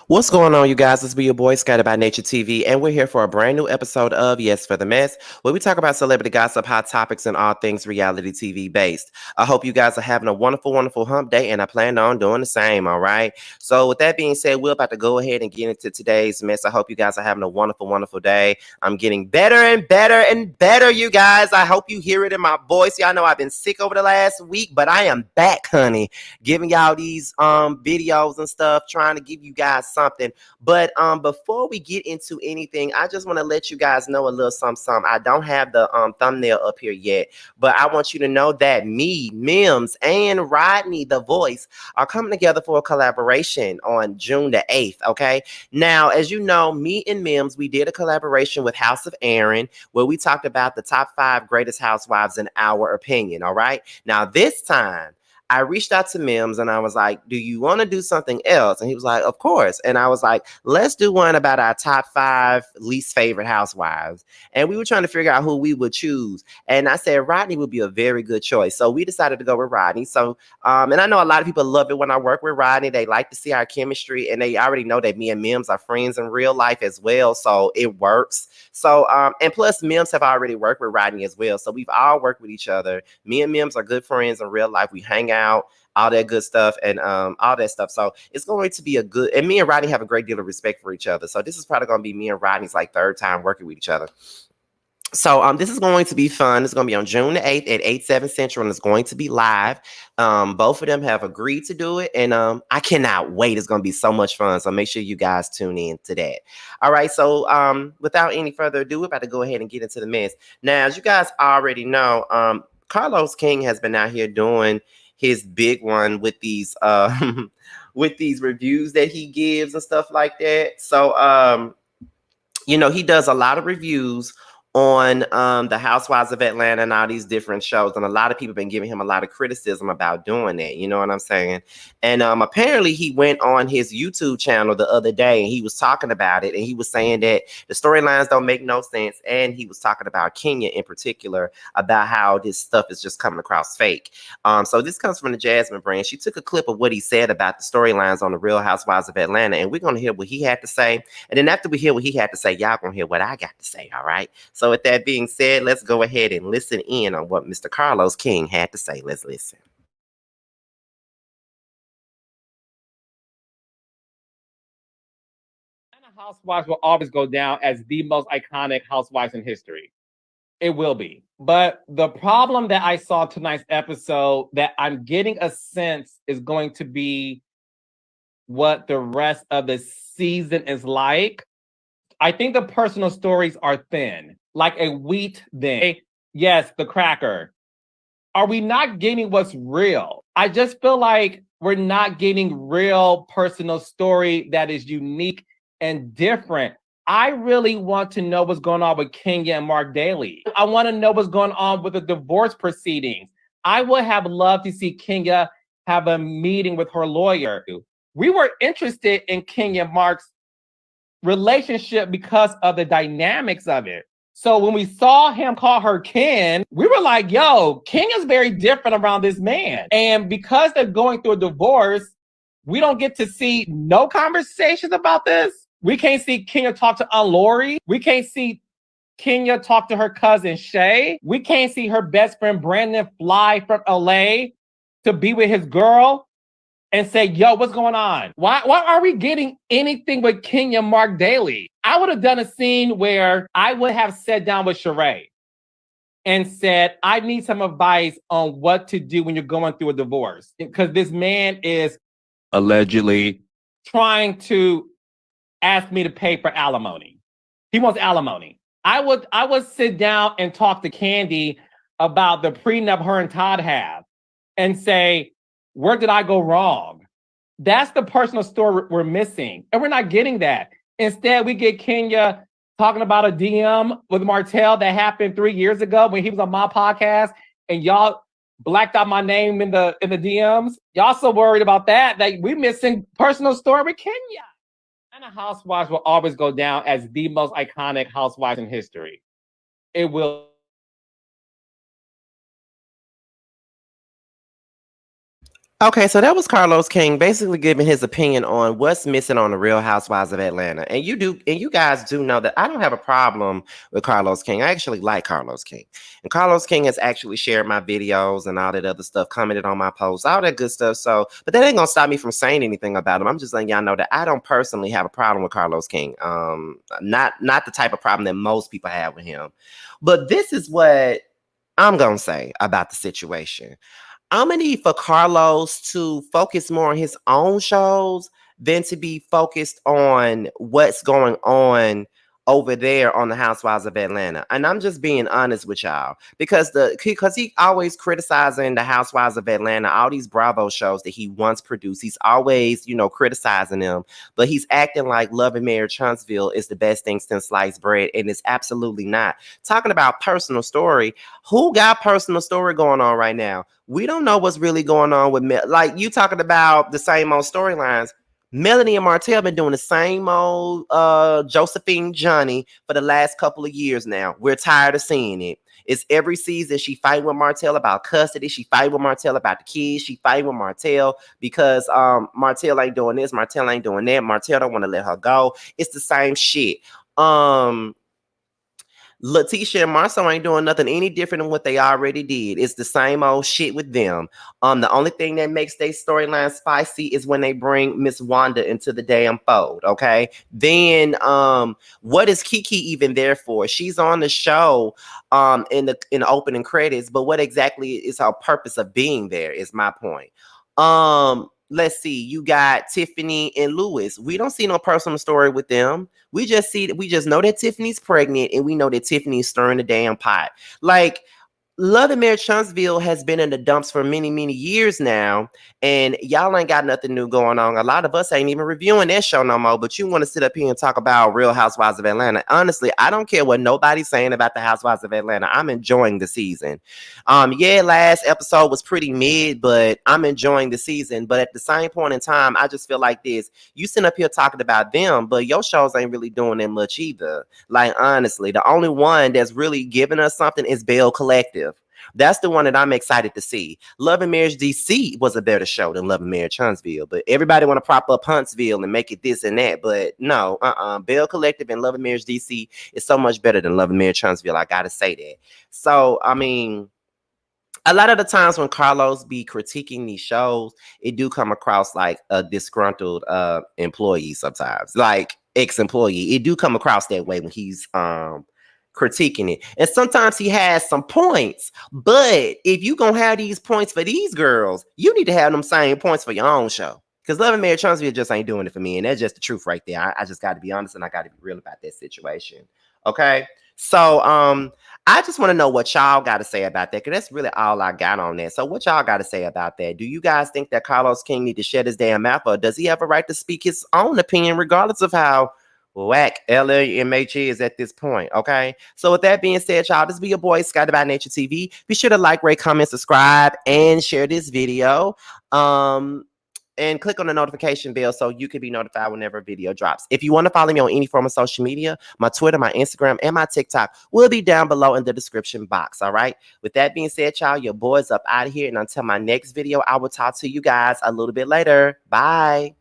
What's going on, you guys? It's be your boy, Scattered by Nature TV, and we're here for a brand new episode of Yes for the Mess, where we talk about celebrity gossip, hot topics, and all things reality TV based. I hope you guys are having a wonderful, wonderful hump day, and I plan on doing the same, all right? So, with that being said, we're about to go ahead and get into today's mess. I hope you guys are having a wonderful, wonderful day. I'm getting better and better and better, you guys. I hope you hear it in my voice. Y'all know I've been sick over the last week, but I am back, honey, giving y'all these videos and stuff, trying to give you guys something. But before we get into anything, I just want to let you guys know a little something, something. I don't have the thumbnail up here yet, but I want you to know that me, Mims, and Rodney, the voice, are coming together for a collaboration on June the 8th. Okay. Now, as you know, me and Mims, we did a collaboration with House of Aaron where we talked about the top 5 greatest housewives in our opinion. All right. Now, this time, I reached out to Mims and I was like, do you want to do something else? And he was like, of course. And I was like, let's do one about our top 5 least favorite housewives. And we were trying to figure out who we would choose. And I said, Rodney would be a very good choice. So we decided to go with Rodney. So, and I know a lot of people love it when I work with Rodney. They like to see our chemistry and they already know that me and Mims are friends in real life as well. So it works. So, and plus Mims have already worked with Rodney as well. So we've all worked with each other. Me and Mims are good friends in real life. We hang out, all that good stuff, and all that stuff. So it's going to be a good. And me and Rodney have a great deal of respect for each other. So this is probably going to be me and Rodney's like third time working with each other. So this is going to be fun. It's going to be on June the 8th at 8/7 Central, and it's going to be live. Both of them have agreed to do it, and I cannot wait. It's going to be so much fun. So make sure you guys tune in to that. All right. So without any further ado, we're about to go ahead and get into the mess. Now, as you guys already know, Carlos King has been out here doing his big one with these with these reviews that he gives and stuff like that. So he does a lot of reviews on the Housewives of Atlanta and all these different shows. And a lot of people have been giving him a lot of criticism about doing that. You know what I'm saying? And apparently he went on his YouTube channel the other day and he was talking about it. And he was saying that the storylines don't make no sense. And he was talking about Kenya in particular, about how this stuff is just coming across fake. So this comes from the Jasmine brand. She took a clip of what he said about the storylines on the Real Housewives of Atlanta. And we're going to hear what he had to say. And then after we hear what he had to say, y'all gonna hear what I got to say, all right? So with that being said, let's go ahead and listen in on what Mr. Carlos King had to say. Let's listen. Atlanta Housewives will always go down as the most iconic housewives in history. It will be. But the problem that I saw tonight's episode that I'm getting a sense is going to be what the rest of the season is like. I think the personal stories are thin, like a wheat thin. Yes, the cracker. Are we not getting what's real? I just feel like we're not getting real personal story that is unique and different. I really want to know what's going on with Kenya and Mark Daly. I want to know what's going on with the divorce proceedings. I would have loved to see Kenya have a meeting with her lawyer. We were interested in Kenya and Mark's relationship because of the dynamics of it. So when we saw him call her Ken, we were like, yo, Ken is very different around this man. And because they're going through a divorce, we don't get to see no conversations about this. We can't see Kenya talk to Lori. We can't see Kenya talk to her cousin Shay. We can't see her best friend Brandon fly from LA to be with his girl and say, yo, what's going on? Why are we getting anything with Kenya Mark Daly? I would have done a scene where I would have sat down with Sheree and said, I need some advice on what to do when you're going through a divorce. Because this man is allegedly trying to ask me to pay for alimony. He wants alimony. I would sit down and talk to Candy about the prenup her and Todd have and say, where did I go wrong? That's the personal story we're missing. And we're not getting that. Instead, we get Kenya talking about a DM with Martell that happened 3 years ago when he was on my podcast and y'all blacked out my name in the DMs. Y'all so worried about that we missing personal story with Kenya. And the Housewives will always go down as the most iconic housewives in history. It will. Okay, so that was Carlos King basically giving his opinion on what's missing on the Real Housewives of Atlanta. And you guys do know that I don't have a problem with Carlos King. I actually like Carlos King. And Carlos King has actually shared my videos and all that other stuff, commented on my posts, all that good stuff. So, but that ain't gonna stop me from saying anything about him. I'm just letting y'all know that I don't personally have a problem with Carlos King. Not the type of problem that most people have with him. But this is what I'm gonna say about the situation. I'm gonna need for Carlos to focus more on his own shows than to be focused on what's going on over there on the Housewives of Atlanta. And I'm just being honest with y'all because he always criticizing the Housewives of Atlanta, all these Bravo shows that he once produced. He's always, criticizing them, but he's acting like Love and Marriage Huntsville is the best thing since sliced bread, and it's absolutely not. Talking about personal story, who got personal story going on right now? We don't know what's really going on with like you talking about the same old storylines. Melanie and Martell been doing the same old Josephine Johnny for the last couple of years now. We're tired of seeing it. It's every season she fight with Martell about custody. She fight with Martell about the kids. She fight with Martell because Martell ain't doing this. Martell ain't doing that. Martell don't want to let her go. It's the same shit. Letitia and Marceau ain't doing nothing any different than what they already did. It's the same old shit with them. The only thing that makes their storyline spicy is when they bring Miss Wanda into the damn fold. Okay. Then what is Kiki even there for? She's on the show in the opening credits, but what exactly is her purpose of being there is my point. Let's see, you got Tiffany and Lewis. We don't see no personal story with them. We just know that Tiffany's pregnant and we know that Tiffany's stirring the damn pot. Like, Love and Marriage Huntsville has been in the dumps for many, many years now, and y'all ain't got nothing new going on. A lot of us ain't even reviewing that show no more, but you want to sit up here and talk about Real Housewives of Atlanta. Honestly, I don't care what nobody's saying about the Housewives of Atlanta. I'm enjoying the season. Yeah, last episode was pretty mid, but I'm enjoying the season. But at the same point in time, I just feel like this. You sit up here talking about them, but your shows ain't really doing that much either. Like, honestly, the only one that's really giving us something is Bell Collective. That's the one that I'm excited to see. Love and Marriage DC was a better show than Love and Marriage Huntsville, but everybody want to prop up Huntsville and make it this and that. But no, Bell Collective and Love and Marriage DC is so much better than Love and Marriage Huntsville. I gotta say that. So I mean, a lot of the times when Carlos be critiquing these shows, it do come across like a disgruntled employee sometimes, like ex-employee. It do come across that way when he's critiquing it. And sometimes he has some points, but if you gonna have these points for these girls, you need to have them same points for your own show. Because Love and Marriage Huntsville just ain't doing it for me. And that's just the truth right there. I just got to be honest and I got to be real about that situation. Okay. So I just want to know what y'all got to say about that, because that's really all I got on that. So what y'all got to say about that? Do you guys think that Carlos King need to shut his damn mouth, or does he have a right to speak his own opinion regardless of how whack LMH is at this point? Okay. So with that being said, y'all, this be your boy Scotty by Nature TV. Be sure to like, rate, comment, subscribe, and share this video. And click on the notification bell so you can be notified whenever a video drops. If you want to follow me on any form of social media, my Twitter, my Instagram, and my TikTok will be down below in the description box. All right. With that being said, y'all, your boy's up out of here. And until my next video, I will talk to you guys a little bit later. Bye.